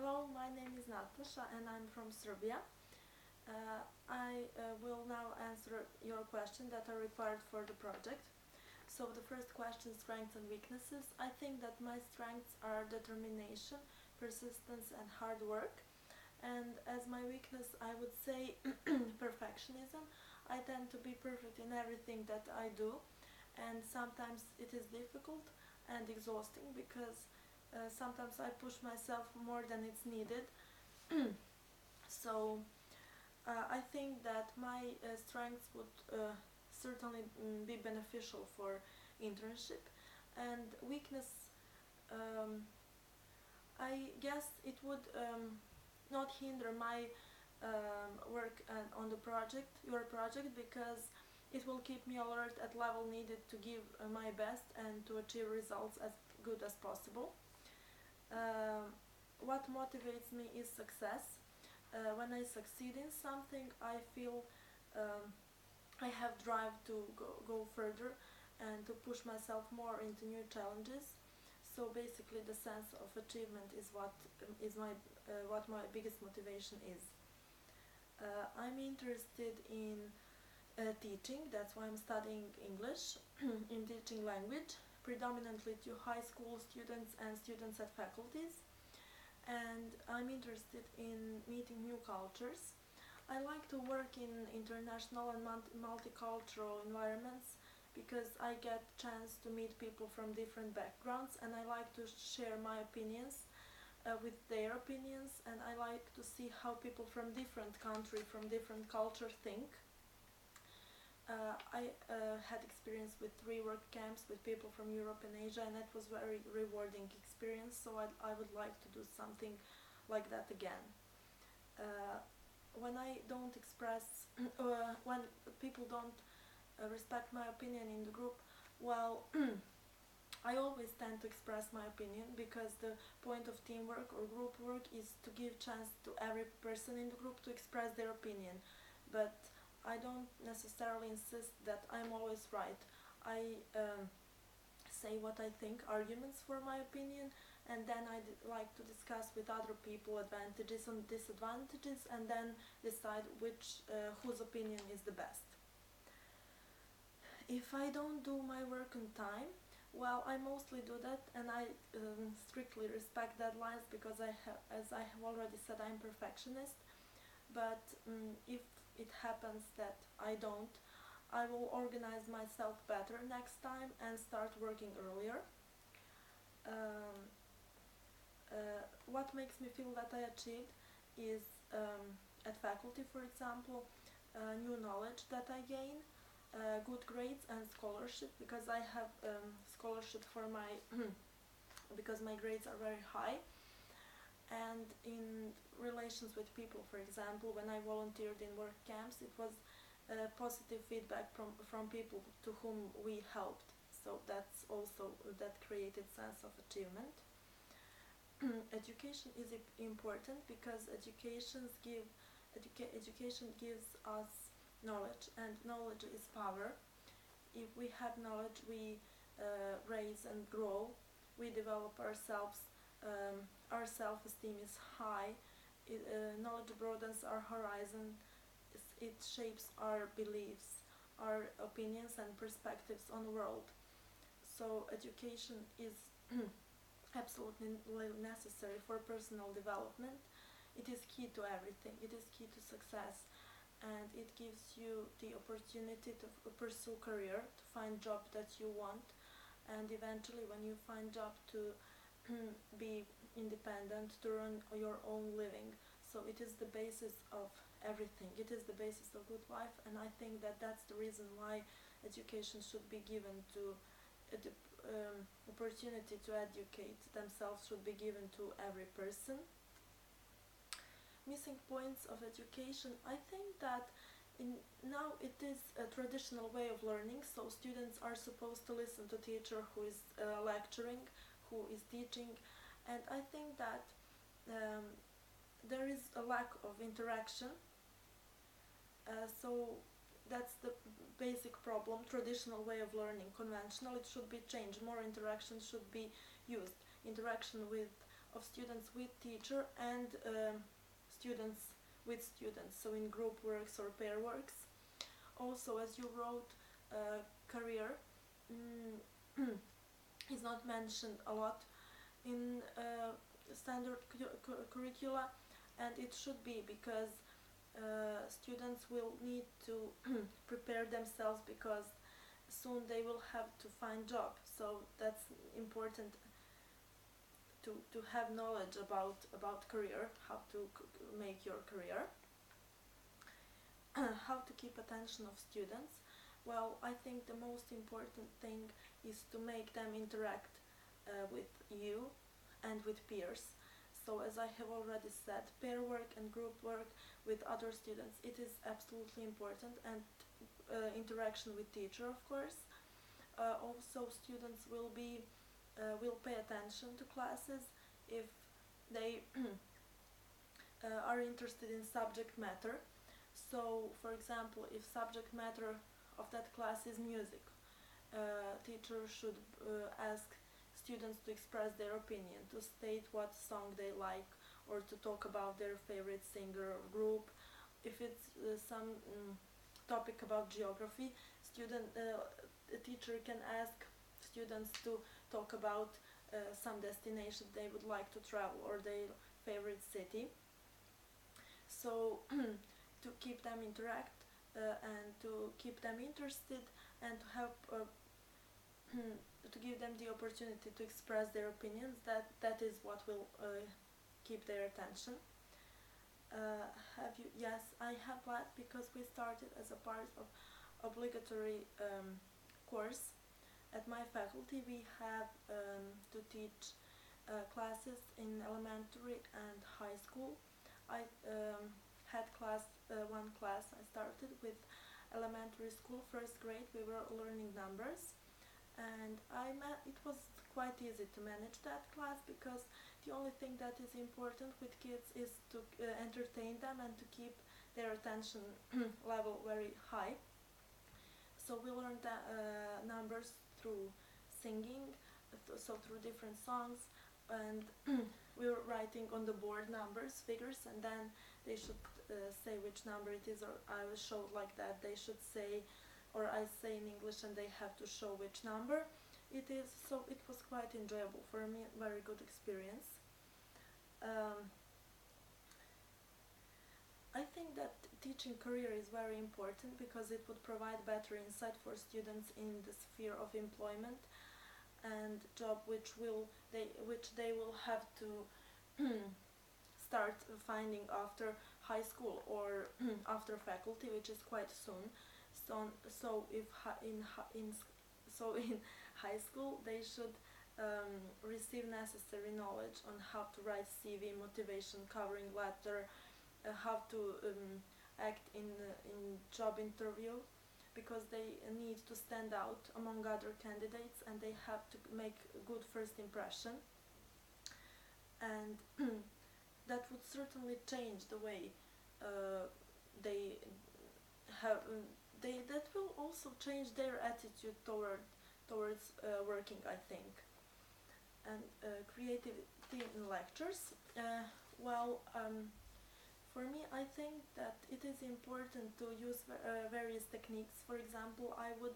Hello, my name is Natasha and I'm from Serbia. I will now answer your questions that are required for the project. So the first question, strengths and weaknesses. I think that my strengths are determination, persistence and hard work. And as my weakness, I would say perfectionism. I tend to be perfect in everything that I do, and sometimes it is difficult and exhausting because sometimes I push myself more than it's needed. So I think that my strengths would certainly be beneficial for internship, and weakness, um, I guess it would not hinder my work on the project, your project, because it will keep me alert at level needed to give my best and to achieve results as good as possible. What motivates me is success. When I succeed in something, I feel I have drive to go further and to push myself more into new challenges. So basically, the sense of achievement is what my biggest motivation is. I'm interested in teaching. That's why I'm studying English in teaching language, predominantly to high school students and students at faculties. And I'm interested in meeting new cultures. I like to work in international and multicultural environments because I get chance to meet people from different backgrounds, and I like to share my opinions with their opinions, and I like to see how people from different country, from different culture think. I had experience with 3 work camps with people from Europe and Asia, and that was very rewarding experience, so I would like to do something like that again. When I don't express, when people don't respect my opinion in the group, well, I always tend to express my opinion, because the point of teamwork or group work is to give chance to every person in the group to express their opinion. But I don't necessarily insist that I'm always right. I say what I think, arguments for my opinion, and then I like to discuss with other people advantages and disadvantages, and then decide whose opinion is the best. If I don't do my work on time, well, I mostly do that, and I strictly respect deadlines, because as I have already said, I'm perfectionist. But if it happens that I don't, I will organize myself better next time and start working earlier. What makes me feel that I achieved is, at faculty, for example, new knowledge that I gain, good grades and scholarship, because I have scholarship for my because my grades are very high. And in relations with people, for example, when I volunteered in work camps, it was positive feedback from people to whom we helped, so that created sense of achievement. Education is important because education gives us knowledge, and knowledge is power. If we have knowledge, we raise and grow, we develop ourselves, our self-esteem is high, knowledge broadens our horizon, it shapes our beliefs, our opinions and perspectives on the world. So education is absolutely necessary for personal development. It is key to everything. It is key to success, and it gives you the opportunity to pursue career, to find job that you want, and eventually when you find job to be independent, to earn your own living. So it is the basis of everything. It is the basis of good life, and I think that that's the reason why education should be given to the opportunity to educate themselves should be given to every person. Missing points of education, I think that now it is a traditional way of learning, so students are supposed to listen to teacher who is lecturing, who is teaching, and I think that there is a lack of interaction, so that's the basic problem. Traditional way of learning, conventional, it should be changed. More interaction should be used. Interaction with of students with teacher and students with students, so in group works or pair works. Also, as you wrote, career is not mentioned a lot in standard curricula, and it should be, because students will need to prepare themselves, because soon they will have to find job, so that's important to have knowledge about career, how to make your career. How to keep attention of students. Well, I think the most important thing is to make them interact with you and with peers. So as I have already said, pair work and group work with other students, it is absolutely important, and interaction with teacher, of course. Also, students will pay attention to classes if they are interested in subject matter. So, for example, if subject matter of that class is music, teacher should ask students to express their opinion, to state what song they like, or to talk about their favorite singer or group. If it's some topic about geography, a teacher can ask students to talk about some destination they would like to travel, or their favorite city. So to keep them interact and to keep them interested, and to help to give them the opportunity to express their opinions, that is what will keep their attention. Have you? Yes, I have that, because we started as a part of obligatory course. At my faculty we have to teach classes in elementary and high school. I had one class. I started with elementary school, first grade. We were learning numbers, and it was quite easy to manage that class, because the only thing that is important with kids is to entertain them and to keep their attention level very high. So we learned numbers through singing, so through different songs, and we were writing on the board numbers, figures, and then they should say which number it is, or I was showed like that. They should say, or I say in English, and they have to show which number it is. So it was quite enjoyable for me, very good experience. I think that teaching career is very important, because it would provide better insight for students in the sphere of employment and job which they will have to start finding after high school, or after faculty, which is quite soon. So if in high school they should receive necessary knowledge on how to write CV, motivation, covering letter, how to act in job interview, because they need to stand out among other candidates, and they have to make a good first impression. And that would certainly change the way they have. That will also change their attitude towards working, I think. And creativity in lectures. For me, I think that it is important to use various techniques. For example, I would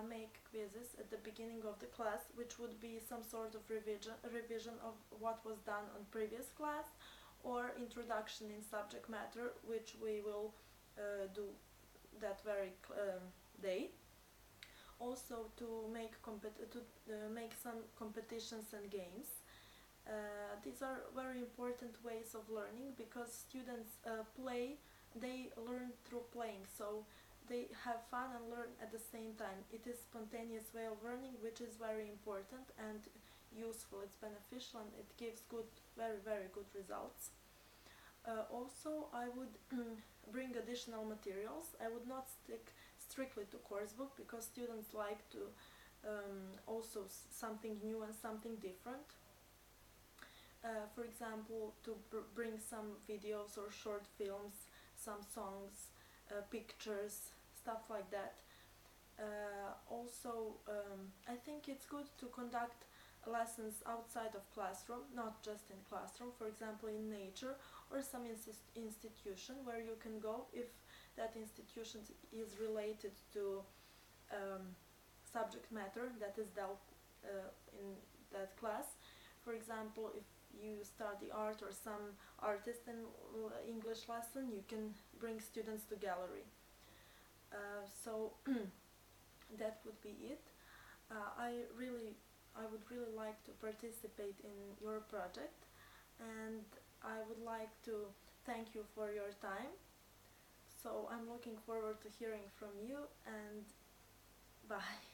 make quizzes at the beginning of the class, which would be some sort of revision of what was done on previous class, or introduction in subject matter, which we will do that very day. Also to make some competitions and games. These are very important ways of learning, because students they learn through playing, so they have fun and learn at the same time. It is spontaneous way of learning, which is very important and useful. It's beneficial, and it gives very good results. Also, I would bring additional materials. I would not stick strictly to course book, because students like to also something new and something different. For example, to bring some videos or short films, some songs, pictures, stuff like that. Also, I think it's good to conduct lessons outside of classroom, not just in classroom, for example in nature or some institution where you can go if that institution is related to subject matter that is dealt in that class. For example, if you study art or some artist in English lesson, you can bring students to gallery. So that would be it. I would really like to participate in your project, and I would like to thank you for your time. So I'm looking forward to hearing from you, and bye.